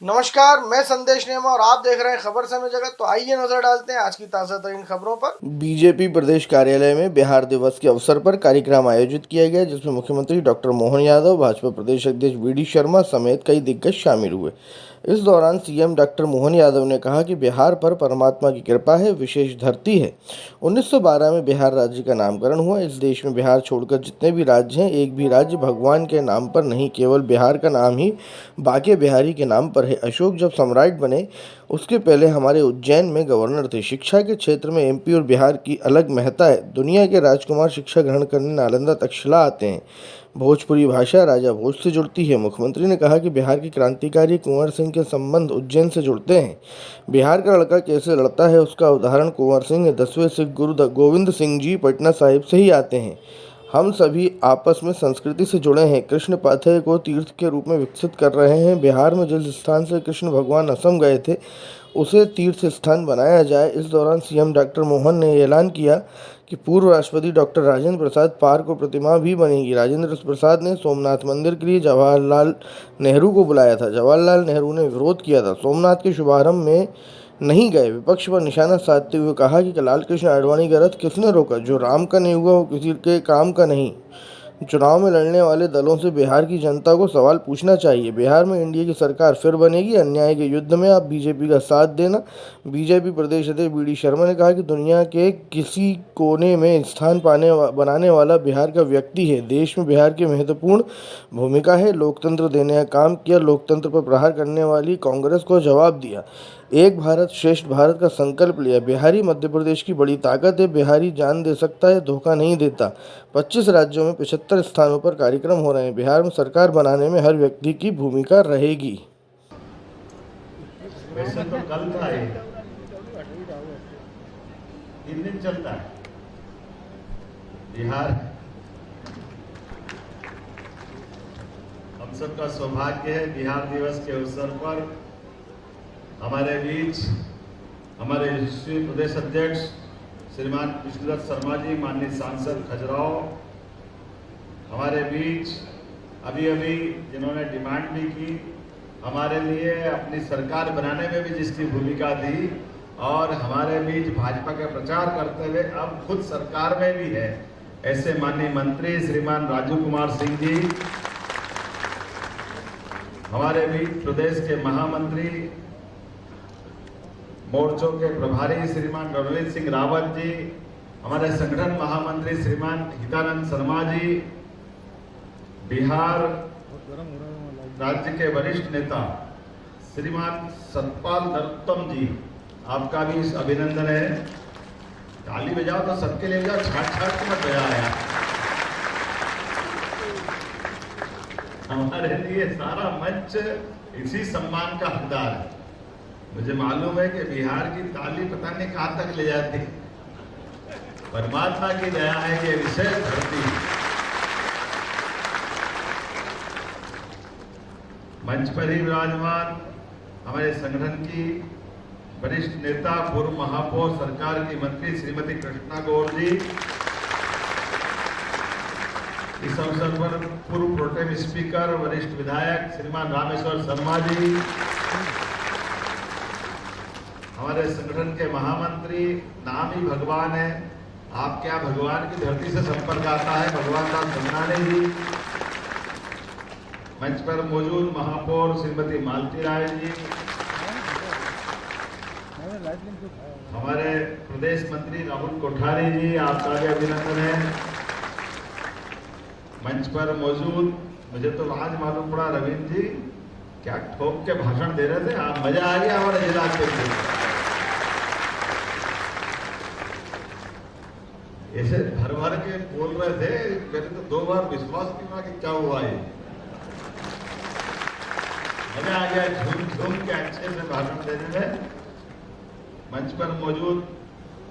नमस्कार, मैं संदेश नेमा और आप देख रहे हैं खबर समय जगत। तो आइए नजर डालते हैं आज की ताज़ा तरीन खबरों पर। बीजेपी प्रदेश कार्यालय में बिहार दिवस के अवसर पर कार्यक्रम आयोजित किया गया, जिसमें मुख्यमंत्री डॉक्टर मोहन यादव, भाजपा प्रदेश अध्यक्ष वी.डी. शर्मा समेत कई दिग्गज शामिल हुए। इस दौरान सीएम डॉक्टर मोहन यादव ने कहा कि बिहार पर परमात्मा की कृपा है, विशेष धरती है। 1912 में बिहार राज्य का नामकरण हुआ। इस देश में बिहार छोड़कर जितने भी राज्य हैं, एक भी राज्य भगवान के नाम पर नहीं, केवल बिहार का नाम ही बाके बिहारी के नाम पर है। अशोक जब सम्राट बने, उसके पहले हमारे उज्जैन में गवर्नर थे। शिक्षा के क्षेत्र में एमपी और बिहार की अलग महत्ता है। दुनिया के राजकुमार शिक्षा ग्रहण करने नालंदा तक्षशिला आते हैं। भोजपुरी भाषा राजा भोज से जुड़ती है। मुख्यमंत्री ने कहा कि बिहार के क्रांतिकारी कुंवर सिंह के संबंध उज्जैन से जुड़ते हैं। बिहार का लड़का कैसे लड़ता है, उसका उदाहरण कुंवर सिंह है। 10वें सिख गुरु गोविंद सिंह जी पटना साहिब से ही आते हैं। हम सभी आपस में संस्कृति से जुड़े हैं। कृष्ण पाथेय को तीर्थ के रूप में विकसित कर रहे हैं। बिहार में जिस स्थान से कृष्ण भगवान असम गए थे, उसे तीर्थ स्थान बनाया जाए। इस दौरान सीएम डॉक्टर मोहन ने ऐलान किया कि पूर्व राष्ट्रपति डॉक्टर राजेंद्र प्रसाद पार्क और प्रतिमा भी बनेगी। राजेंद्र प्रसाद ने सोमनाथ मंदिर के लिए जवाहरलाल नेहरू को बुलाया था। जवाहरलाल नेहरू ने विरोध किया था। सोमनाथ के शुभारंभ में नहीं गए। विपक्ष पर निशाना साधते हुए कहा कि लाल कृष्ण आडवाणी का रथ किसने रोका? जो राम का नहीं हुआ वो किसी के काम का नहीं। चुनाव में लड़ने वाले दलों से बिहार की जनता को सवाल पूछना चाहिए। बिहार में एनडीए की सरकार फिर बनेगी। अन्याय के युद्ध में आप बीजेपी का साथ देना। बीजेपी प्रदेश अध्यक्ष वी.डी. शर्मा ने कहा कि दुनिया के किसी कोने में स्थान बनाने वाला बिहार का व्यक्ति है। देश में बिहार की महत्वपूर्ण भूमिका है। लोकतंत्र देने का काम किया। लोकतंत्र पर प्रहार करने वाली कांग्रेस को जवाब दिया। एक भारत श्रेष्ठ भारत का संकल्प लिया। बिहारी मध्य प्रदेश की बड़ी ताकत है। बिहारी जान दे सकता है, धोखा नहीं देता। 25 राज्यों में 75 स्थानों पर कार्यक्रम हो रहे हैं। बिहार में सरकार बनाने में हर व्यक्ति की भूमिका रहेगी। वैसे तो कल था ये 3 दिन चलता है बिहार। हम सबका सौभाग्य है बिहार दिवस के अवसर पर हमारे बीच हमारे यशस्वी प्रदेश अध्यक्ष श्रीमान विष्णुदत्त शर्मा जी, माननीय सांसद खजुराहो, हमारे बीच अभी अभी जिन्होंने डिमांड भी की, हमारे लिए अपनी सरकार बनाने में भी जिसकी भूमिका दी और हमारे बीच भाजपा का प्रचार करते हुए अब खुद सरकार में भी है, ऐसे माननीय मंत्री श्रीमान राजू कुमार सिंह जी, हमारे बीच प्रदेश के महामंत्री मोर्चों के प्रभारी श्रीमान रणवीर सिंह रावत जी, हमारे संगठन महामंत्री श्रीमान हितानंद शर्मा जी, बिहार राज्य के वरिष्ठ नेता श्रीमान सतपाल नरोत्तम जी, आपका भी अभिनंदन है। ताली बजाओ तो सबके लिए बजाओ, छाट छाट के मत बजाओ यार। हमारे लिए सारा मंच इसी सम्मान का हकदार है। मुझे मालूम है कि बिहार की ताली पता नहीं कहां तक ले जाती। परमात्मा की दया है कि विशेष धरती। मंच पर ही विराजमान हमारे संगठन की वरिष्ठ नेता पूर्व महापौर सरकार की मंत्री श्रीमती कृष्णा गौर जी, इस अवसर पर पूर्व प्रोटेम स्पीकर वरिष्ठ विधायक श्रीमान रामेश्वर शर्मा जी, हमारे संगठन के महामंत्री, नाम ही भगवान है, आप क्या भगवान की धरती से संपर्क आता है, भगवान दास संगनाने जी, मंच पर मौजूद महापौर श्रीमती मालती राय जी, हमारे प्रदेश मंत्री राहुल कोठारी जी, आपका भी अभिनंदन है। मंच पर मौजूद, मुझे तो आज मालूम पड़ा रविंद्र जी क्या ठोक के भाषण दे रहे थे, आप मजा आ गया हमारे जिला के। ऐसे भर भर के बोल रहे थे, मैंने तो 2 बार विश्वास नहीं हुआ कि क्या हुआ है। मजा आ गया झूम झूम के अच्छे से भाषण देने में। मंच पर मौजूद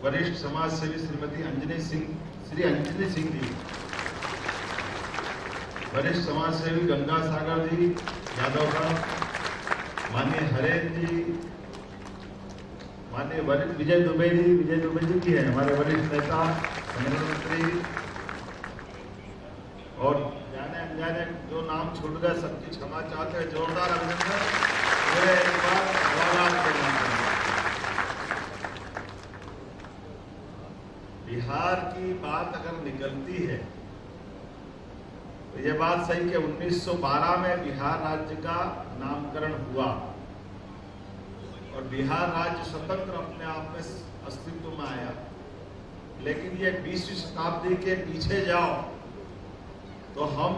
वरिष्ठ समाज सेवी श्रीमती अंजनी सिंह जी, वरिष्ठ समाज सेवी गंगा सागर जी यादव साहब, माननीय हरेन जी, माननीय विजय दुबे जी की है हमारे वरिष्ठ नेता मंत्री, और जाने अनजाने जो नाम छूट गए सबकी क्षमा चाहते हैं। जोरदार अभिनंदन। पूरे एक बार आवाज करना चाहिए। बिहार की बात अगर निकलती है तो ये बात सही कि 1912 में बिहार राज्य का नामकरण हुआ और बिहार राज्य स्वतंत्र अपने आप में अस्तित्व में आया। लेकिन ये 20वीं शताब्दी के पीछे जाओ तो हम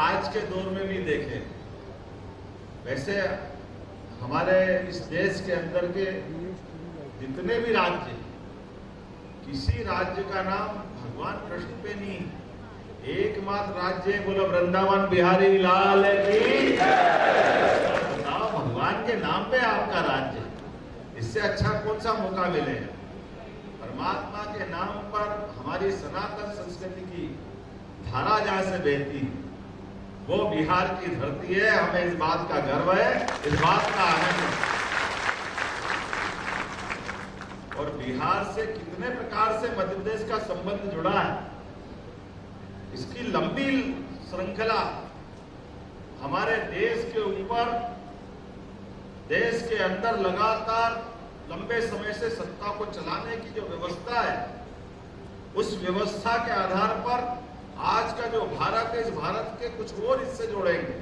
आज के दौर में भी देखें, वैसे हमारे इस देश के अंदर के जितने भी राज्य, किसी राज्य का नाम भगवान कृष्ण पे नहीं, एकमात्र राज्य बोलो वृंदावन बिहारी लाल की। बताओ, भगवान के नाम पे आपका राज्य, इससे अच्छा कौन सा मौका मिलेगा। परमात्मा के नाम पर हमारी सनातन संस्कृति की धारा जहां से बहती, वो बिहार की धरती है। हमें इस बात का गर्व है, इस बात का आनंद है। और बिहार से कितने प्रकार से मध्य प्रदेश का संबंध जुड़ा है, इसकी लंबी श्रृंखला हमारे देश के ऊपर, देश के अंदर लगातार लंबे समय से सत्ता को चलाने की जो व्यवस्था है, उस व्यवस्था के आधार पर आज का जो भारत है, इस भारत के कुछ और हिस्से जोड़ेंगे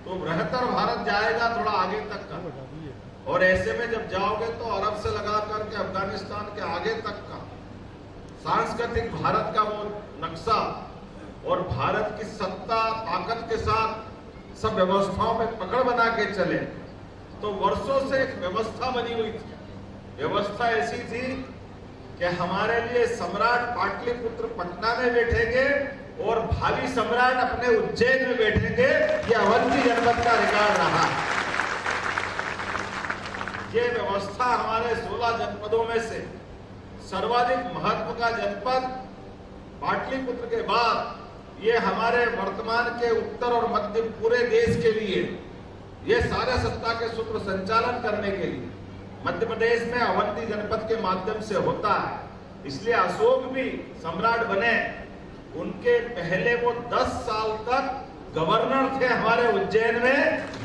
तो बृहत्तर भारत जाएगा थोड़ा आगे तक का। और ऐसे में जब जाओगे तो अरब से लगा करके अफगानिस्तान के आगे तक का सांस्कृतिक भारत का वो नक्शा और भारत की सत्ता ताकत के साथ सब व्यवस्थाओं में पकड़ बना के चले, तो वर्षों से एक व्यवस्था बनी हुई थी। व्यवस्था ऐसी थी कि हमारे लिए सम्राट पाटलिपुत्र पटना में बैठेंगे और भावी सम्राट अपने उज्जैन में बैठेंगे। ये अवंती जनपद का रिकॉर्ड रहा। ये व्यवस्था हमारे 16 जनपदों में से सर्वाधिक महत्व का जनपद पाटलिपुत्र के बाद ये हमारे वर्तमान के उत्तर और मध्य पूरे देश के लिए ये सारे सत्ता के सूत्र संचालन करने के लिए मध्य प्रदेश में अवंती जनपद के माध्यम से होता है। इसलिए अशोक भी सम्राट बने, उनके पहले वो 10 साल तक गवर्नर थे हमारे उज्जैन में।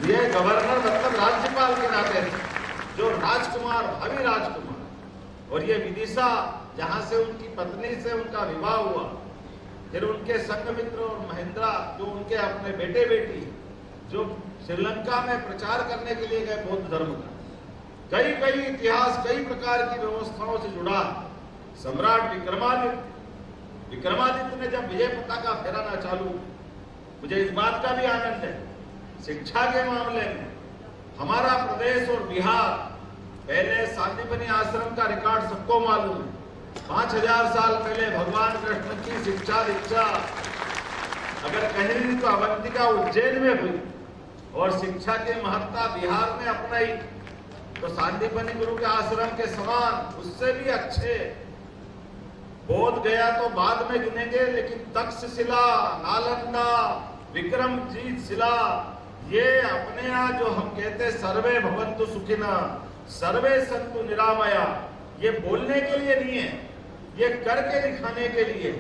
ये गवर्नर मतलब राज्यपाल के नाते थे, जो राजकुमार, भावी राजकुमार। और ये विदिशा जहां से उनकी पत्नी से उनका विवाह हुआ, फिर उनके संघमित्र और महेंद्रा जो उनके अपने बेटे बेटी जो श्रीलंका में प्रचार करने के लिए गए बौद्ध धर्म का, कई इतिहास, कई प्रकार की व्यवस्थाओं से जुड़ा। सम्राट विक्रमादित्य ने जब विजय पताका फहराना चालू, मुझे इस बात का भी आनंद है, शिक्षा के मामले में हमारा प्रदेश और बिहार, पहले सांदीपनि आश्रम का रिकॉर्ड सबको मालूम है। 5000 साल पहले भगवान कृष्ण की शिक्षा दीक्षा अगर कहीं तो अवंतिका उज्जैन में हुई और शिक्षा की महत्ता बिहार ने अपनाई, तो सांदीपनि गुरु के आश्रम के समान उससे भी अच्छे बोध गया तो बाद में गिनेंगे, लेकिन तक्षशिला, नालंदा, विक्रमजीत शिला, ये अपने यहाँ जो हम कहते हैं सर्वे भवन्तु सुखिना, सर्वे सन्तु निरामया, ये बोलने के लिए नहीं है, ये करके दिखाने के लिए।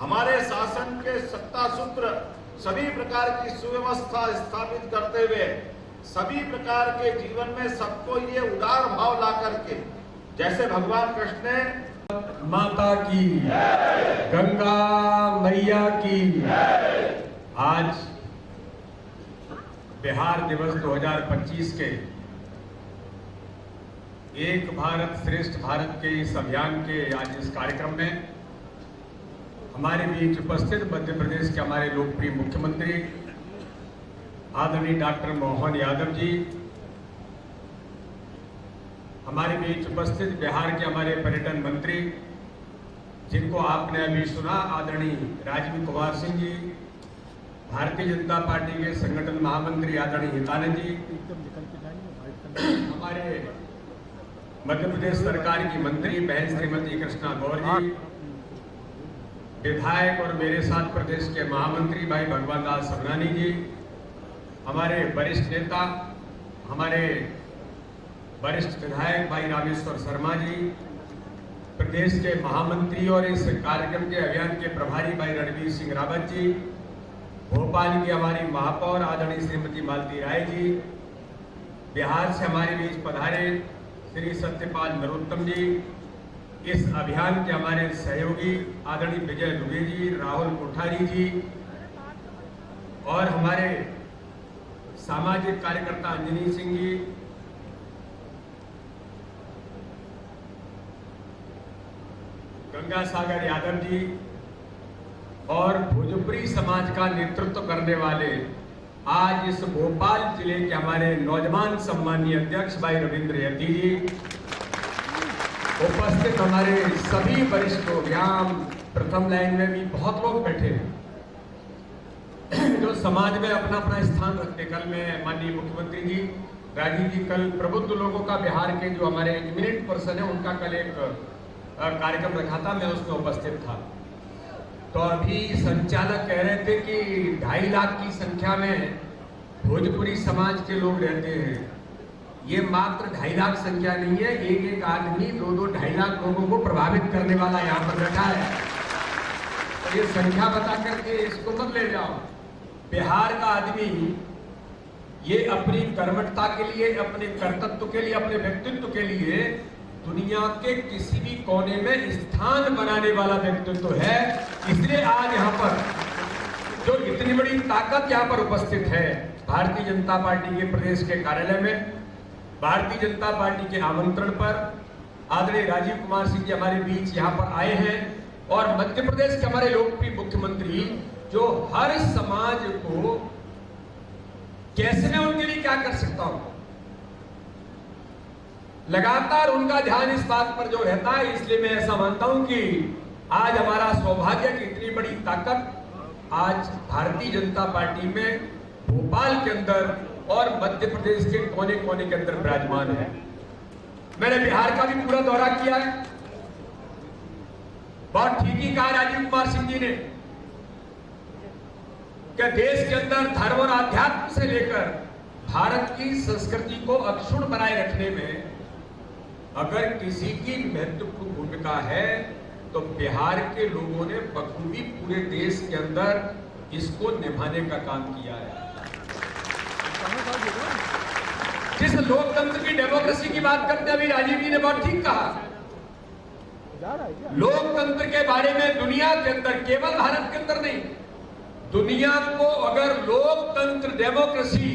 हमारे शासन के सत्ता सूत्र सभी प्रकार की सुव्यवस्था स्थापित करते हुए सभी प्रकार के जीवन में सबको ये उदार भाव ला करके, जैसे भगवान कृष्ण ने माता की, गंगा मैया की, आज बिहार दिवस 2025 के एक भारत श्रेष्ठ भारत के इस अभियान के आज इस कार्यक्रम में हमारे बीच उपस्थित मध्य प्रदेश के हमारे लोकप्रिय मुख्यमंत्री आदरणीय डॉक्टर मोहन यादव जी, हमारे बीच उपस्थित बिहार के हमारे पर्यटन मंत्री जिनको आपने अभी सुना, आदरणीय राजीव कुमार सिंह जी, भारतीय जनता पार्टी के संगठन महामंत्री आदरणीय हितानंद जी, हमारे मध्य प्रदेश सरकार की मंत्री बहन श्रीमती कृष्णा गौर जी, विधायक और मेरे साथ प्रदेश के महामंत्री भाई भगवान दास सबनानी जी, हमारे वरिष्ठ नेता, हमारे वरिष्ठ विधायक भाई रामेश्वर शर्मा जी, प्रदेश के महामंत्री और इस कार्यक्रम के अभियान के प्रभारी भाई रणवीर सिंह रावत जी, भोपाल की हमारी महापौर आदरणीय श्रीमती मालती राय जी, बिहार से हमारे बीच पधारे श्री सत्यपाल नरोत्तम जी, इस अभियान के हमारे सहयोगी आदरणीय विजय दुबे जी, राहुल कोठारी जी और हमारे सामाजिक कार्यकर्ता अंजनी सिंह जी, गंगा सागर यादव जी और भोजपुरी समाज का नेतृत्व करने वाले आज इस भोपाल जिले के हमारे नौजवान सम्मानीय अध्यक्ष भाई रविंद्र यती जी, उपस्थित हमारे सभी वरिष्ठ लोग, यहाँ प्रथम लाइन में भी बहुत लोग बैठे हैं जो समाज में अपना अपना स्थान रखते। कल में माननीय मुख्यमंत्री जी राजीव जी कल प्रबुद्ध लोगों का बिहार के जो हमारे इमिनेंट पर्सन है उनका कल एक कार्यक्रम रखा था, मैं उसमें उपस्थित था। तो अभी संचालक कह रहे थे कि 2.5 लाख की संख्या में भोजपुरी समाज के लोग रहते हैं। ये मात्र 2.5 लाख संख्या नहीं है, एक एक आदमी 2-2-2.5 लाख लोगों को प्रभावित करने वाला यहाँ पर बैठा है। तो ये संख्या बता करके इसको मत ले जाओ। बिहार का आदमी ये अपनी कर्मठता के लिए, अपने कर्तव्य के लिए, अपने व्यक्तित्व के लिए दुनिया के किसी भी कोने में स्थान बनाने वाला व्यक्तित्व है। इसलिए आज यहाँ पर जो इतनी बड़ी ताकत यहाँ पर उपस्थित है, भारतीय जनता पार्टी के प्रदेश के कार्यालय में भारतीय जनता पार्टी के आमंत्रण पर आदरणीय राजीव कुमार सिंह जी हमारे बीच यहाँ पर आए हैं और मध्य प्रदेश के हमारे लोकप्रिय मुख्यमंत्री जो हर समाज को कैसे मैं उनके लिए क्या कर सकता हूं, लगातार उनका ध्यान इस बात पर जो रहता है। इसलिए मैं ऐसा मानता हूं कि आज हमारा सौभाग्य की इतनी बड़ी ताकत आज भारतीय जनता पार्टी में भोपाल के अंदर और मध्य प्रदेश के कोने कोने के अंदर विराजमान है। मैंने बिहार का भी पूरा दौरा किया है। बहुत ठीक ही कहा राजीव कुमार सिंह जी ने कि देश के अंदर धर्म और आध्यात्म से लेकर भारत की संस्कृति को अक्षुण्ण बनाए रखने में अगर किसी की महत्वपूर्ण भूमिका है तो बिहार के लोगों ने बखूबी पूरे देश के अंदर इसको निभाने का काम किया है। जिस लोकतंत्र की डेमोक्रेसी की बात करते अभी राजीव जी ने बहुत ठीक कहा, लोकतंत्र के बारे में दुनिया के अंदर, केवल भारत के अंदर नहीं, दुनिया को अगर लोकतंत्र डेमोक्रेसी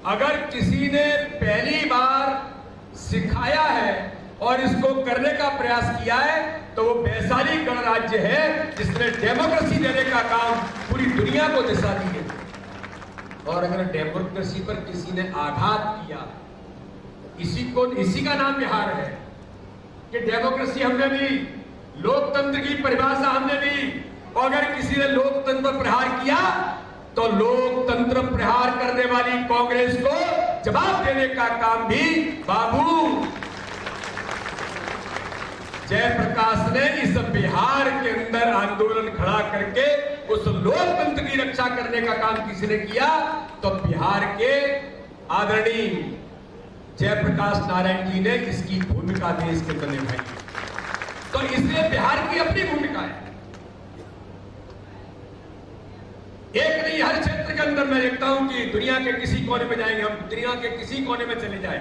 अगर किसी ने पहली बार सिखाया है और इसको करने का प्रयास किया है तो वो वैशाली गणराज्य है जिसने डेमोक्रेसी देने का काम पूरी दुनिया को दिशा दी है। और अगर डेमोक्रेसी पर किसी ने आघात किया, इसी का नाम बिहार है कि डेमोक्रेसी हमने भी, लोकतंत्र की परिभाषा हमने भी, और अगर किसी ने लोकतंत्र पर प्रहार किया तो लोकतंत्र प्रहार करने वाली कांग्रेस को जवाब देने का काम भी बाबू जयप्रकाश ने इस बिहार के अंदर आंदोलन खड़ा करके उस लोकतंत्र की रक्षा करने का काम किसी ने किया तो बिहार के आदरणीय जयप्रकाश नारायण जी ने इसकी भूमिका देश के अंदर निभाई। तो इसलिए बिहार की अपनी भूमिका है। एक नहीं, हर क्षेत्र के अंदर मैं देखता हूं कि दुनिया के किसी कोने में जाएंगे, हम दुनिया के किसी कोने में चले जाएं,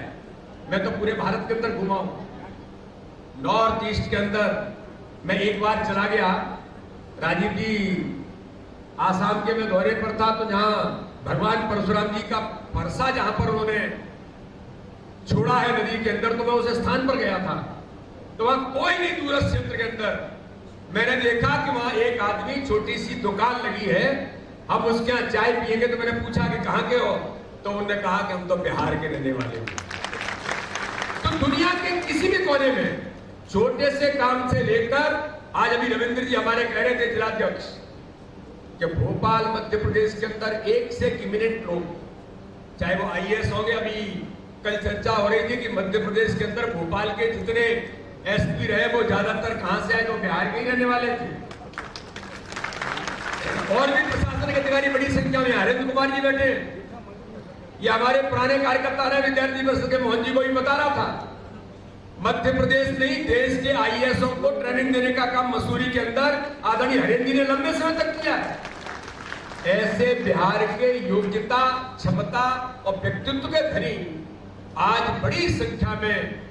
मैं तो पूरे भारत के अंदर घुमा हूं। नॉर्थ ईस्ट के अंदर मैं एक बार चला गया, राजीव जी आसाम के मैं दौरे पर था, तो जहां भगवान परशुराम जी का फरसा जहां पर उन्होंने छोड़ा है नदी के अंदर, तो मैं उस स्थान पर गया था। तो वहां कोई नहीं, दूरस्थ क्षेत्र के अंदर मैंने देखा कि वहां एक आदमी, छोटी सी दुकान लगी है, हम उसके यहाँ चाय पिएंगे। तो मैंने पूछा कि कहाँ के हो, तो उन्होंने कहा कि हम तो बिहार के रहने वाले हैं। तो दुनिया के किसी भी कोने में छोटे से काम से लेकर, आज अभी रविंद्र जी हमारे कह रहे थे जिलाध्यक्ष कि भोपाल मध्य प्रदेश के अंदर एक से इमिनेंट लोग, चाहे वो IAS होंगे, अभी कल चर्चा हो रही थी कि मध्य प्रदेश के अंदर भोपाल के जितने SP रहे वो ज्यादातर कहां से आए, तो बिहार के ही रहने वाले थे। और भी प्रशासन के अधिकारी बड़ी संख्या में, हरेंद्र कुमार जी बैठे, ये हमारे पुराने कार्यकर्ता रहे, विद्यार्थी परिषद के मोहन जी को भी बता रहा था। मध्य प्रदेश नहीं, देश के IAS को ट्रेनिंग देने का काम मसूरी के अंदर आदरणीय हरेंद्र जी ने लंबे समय तक किया है। ऐसे बिहार के योग्यता, क्षमता और व्यक्तित्व के धनी आज बड़ी संख्या में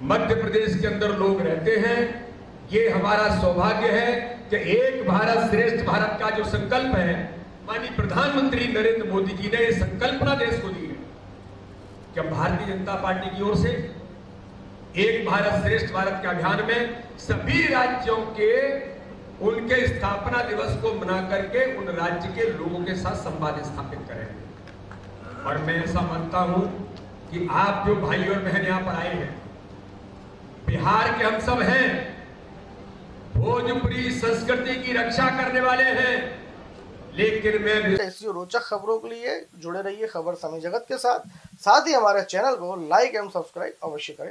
मध्य प्रदेश के अंदर लोग रहते हैं। ये हमारा सौभाग्य है कि एक भारत श्रेष्ठ भारत का जो संकल्प है, माननीय प्रधानमंत्री नरेंद्र मोदी जी ने ये संकल्पना देश को दी है कि भारतीय जनता पार्टी की ओर से एक भारत श्रेष्ठ भारत के अभियान में सभी राज्यों के उनके स्थापना दिवस को मना करके उन राज्य के लोगों के साथ संवाद स्थापित करेंगे। और मैं ऐसा मानता हूं कि आप जो भाई और बहन यहां पर आए हैं, बिहार के हम सब हैं, भोजपुरी संस्कृति की रक्षा करने वाले हैं, लेकिन मैं ऐसी रोचक खबरों के लिए जुड़े रहिए खबर समय जगत के साथ ही हमारे चैनल को लाइक एवं सब्सक्राइब अवश्य करें।